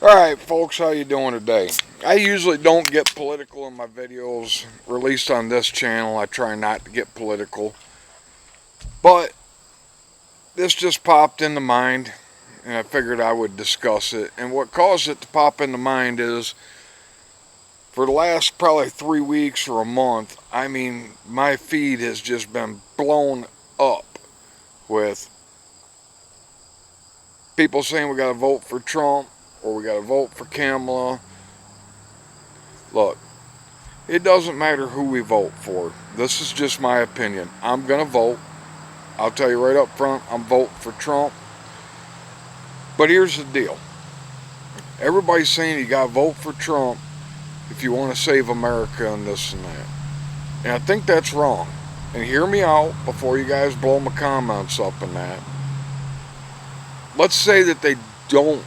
Alright folks, how you doing today? I usually don't get political in my videos released on this channel. I try not to get political. But this just popped into mind and I figured I would discuss it. And what caused it to pop into mind is for the last probably 3 weeks or a month, my feed has just been blown up with people saying we gotta vote for Trump or we gotta vote for Kamala. Look, it doesn't matter who we vote for. This is just my opinion. I'm going to vote. I'll tell you right up front, I'm voting for Trump. But here's the deal. Everybody's saying you got to vote for Trump if you want to save America and this and that. And I think that's wrong. And hear me out before you guys blow my comments up in that. Let's say that they don't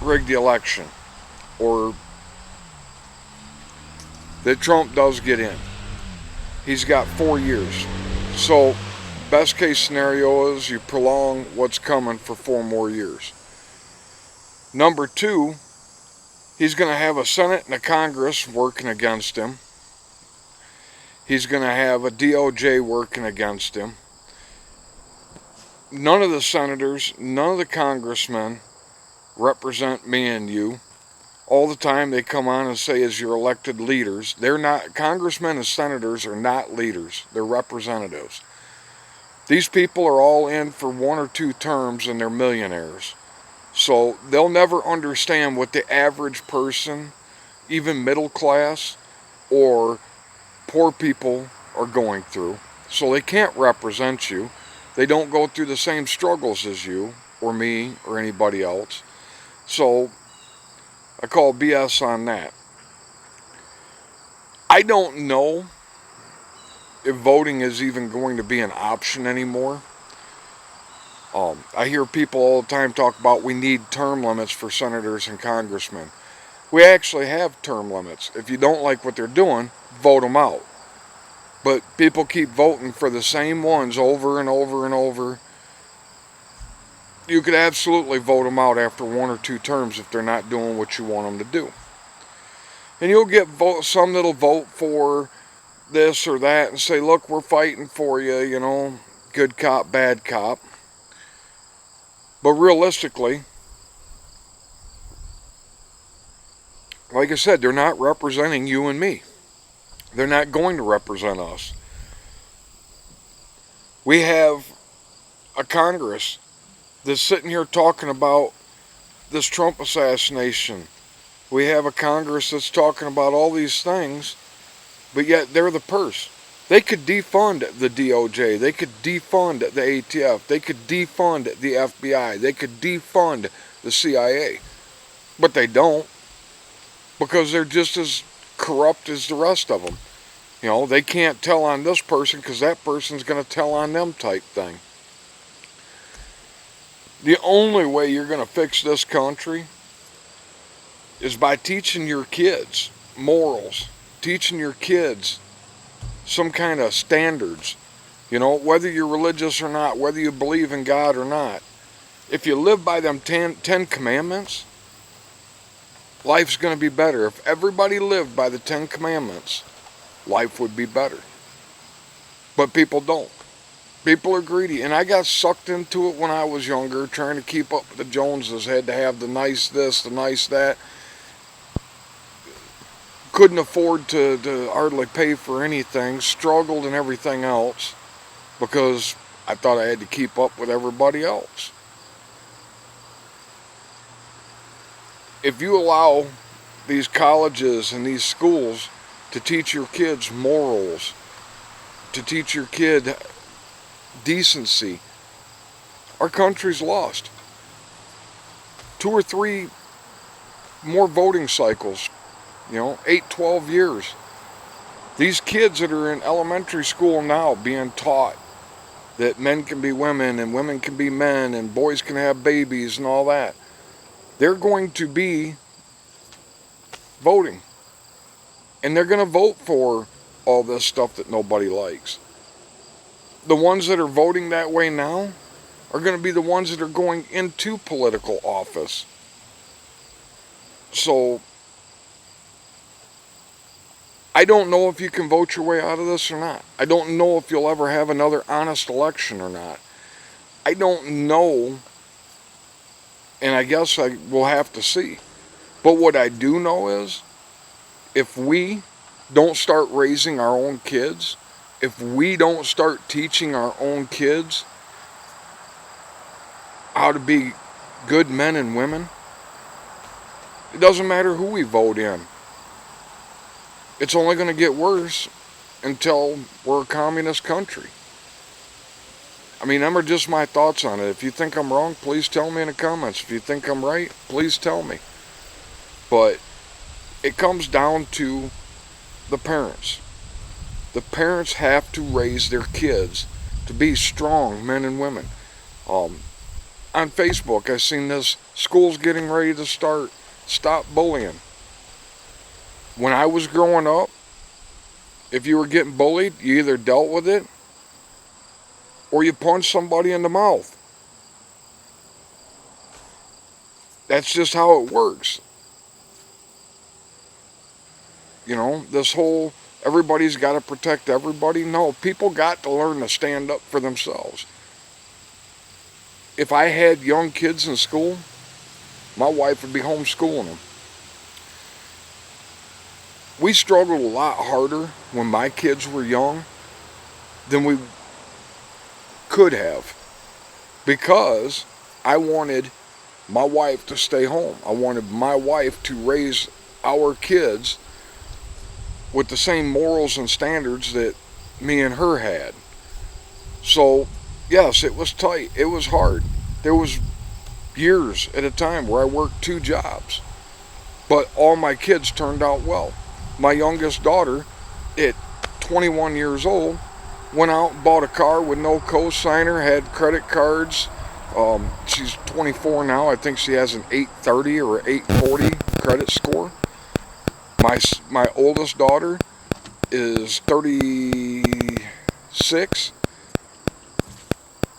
rig the election or that Trump does get in. He's got 4 years. So, best case scenario is you prolong what's coming for 4 more years. Number 2, he's going to have a Senate and a Congress working against him. He's going to have a DOJ working against him. None of the senators, none of the congressmen represent me and you. All the time they come on and say as your elected leaders. They're not, congressmen and senators are not leaders. They're representatives. These people are all in for 1 or 2 terms and they're millionaires. So they'll never understand what the average person, even middle class or poor people are going through. So they can't represent you. They don't go through the same struggles as you or me or anybody else. So I call BS on that. I don't know if voting is even going to be an option anymore. I hear people all the time talk about we need term limits for senators and congressmen. We actually have term limits. If you don't like what they're doing, vote them out. But people keep voting for the same ones over and over and over. You could absolutely vote them out after 1 or 2 terms if they're not doing what you want them to do. And you'll get some that'll vote for this or that and say, look, we're fighting for you, you know, good cop, bad cop. But realistically, like I said, they're not representing you and me. They're not going to represent us. We have a Congress that's sitting here talking about this Trump assassination. We have a Congress that's talking about all these things, but yet they're the purse. They could defund the DOJ. They could defund the ATF. They could defund the FBI. They could defund the CIA. But they don't, because they're just as corrupt as the rest of them. You know, they can't tell on this person because that person's going to tell on them type thing. The only way you're going to fix this country is by teaching your kids morals, teaching your kids some kind of standards. You know, whether you're religious or not, whether you believe in God or not. If you live by them 10 Commandments, life's going to be better. If everybody lived by the 10 Commandments, life would be better. But people don't. People are greedy, and I got sucked into it when I was younger, trying to keep up with the Joneses. Had to have the nice this, the nice that. Couldn't afford to hardly pay for anything. Struggled and everything else because I thought I had to keep up with everybody else. If you allow these colleges and these schools to teach your kids morals, to teach your kid decency, our country's lost. 2 or 3 more voting cycles, 8, 12 years. These kids that are in elementary school now being taught that men can be women and women can be men and boys can have babies and all that, they're going to be voting. And they're going to vote for all this stuff that nobody likes. The ones that are voting that way now are going to be the ones that are going into political office. So I don't know if you can vote your way out of this or not. I don't know if you'll ever have another honest election or not. I don't know, and I guess I will have to see. But what I do know is, if we don't start raising our own kids, if we don't start teaching our own kids how to be good men and women, it doesn't matter who we vote in. It's only going to get worse until we're a communist country. I mean, them are just my thoughts on it. If you think I'm wrong, please tell me in the comments. If you think I'm right, please tell me. But it comes down to the parents. The parents have to raise their kids to be strong men and women. On Facebook, I've seen this, school's getting ready to start, stop bullying. When I was growing up, if you were getting bullied, you either dealt with it or you punched somebody in the mouth. That's just how it works. You know, this whole everybody's got to protect everybody. No, people got to learn to stand up for themselves. If I had young kids in school, my wife would be homeschooling them. We struggled a lot harder when my kids were young than we could have, because I wanted my wife to stay home. I wanted my wife to raise our kids with the same morals and standards that me and her had. So, yes, it was tight. It was hard. There was years at a time where I worked 2 jobs. But all my kids turned out well. My youngest daughter, at 21 years old, went out and bought a car with no co-signer, had credit cards. She's 24 now. I think she has an 830 or 840 credit score. My oldest daughter is 36.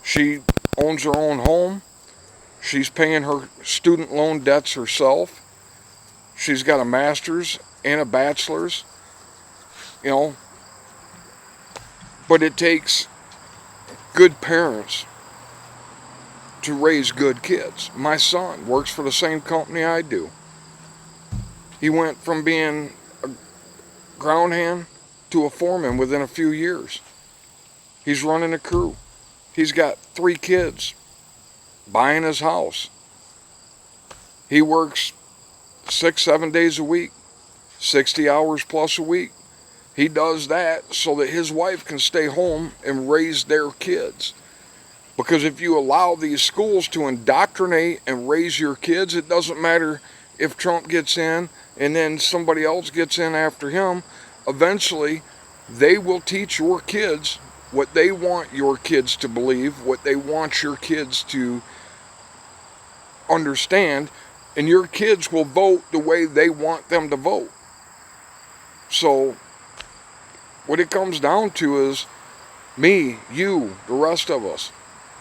She owns her own home. She's paying her student loan debts herself. She's got a master's and a bachelor's. You know, but it takes good parents to raise good kids. My son works for the same company I do. He went from being a ground hand to a foreman within a few years. He's running a crew. He's got 3 kids, buying his house. He works 6-7 days a week, 60 hours plus a week. He does that so that his wife can stay home and raise their kids. Because if you allow these schools to indoctrinate and raise your kids, it doesn't matter if Trump gets in and then somebody else gets in after him. Eventually, they will teach your kids what they want your kids to believe, what they want your kids to understand, and your kids will vote the way they want them to vote. So, what it comes down to is me, you, the rest of us.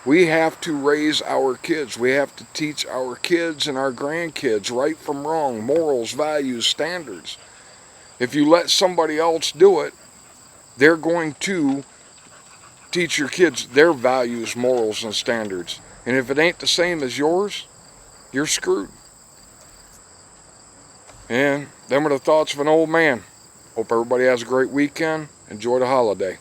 We have to raise our kids. We have to teach our kids and our grandkids right from wrong, morals, values, standards. If you let somebody else do it, they're going to teach your kids their values, morals, and standards. And if it ain't the same as yours, you're screwed. And them are the thoughts of an old man. Hope everybody has a great weekend. Enjoy the holiday.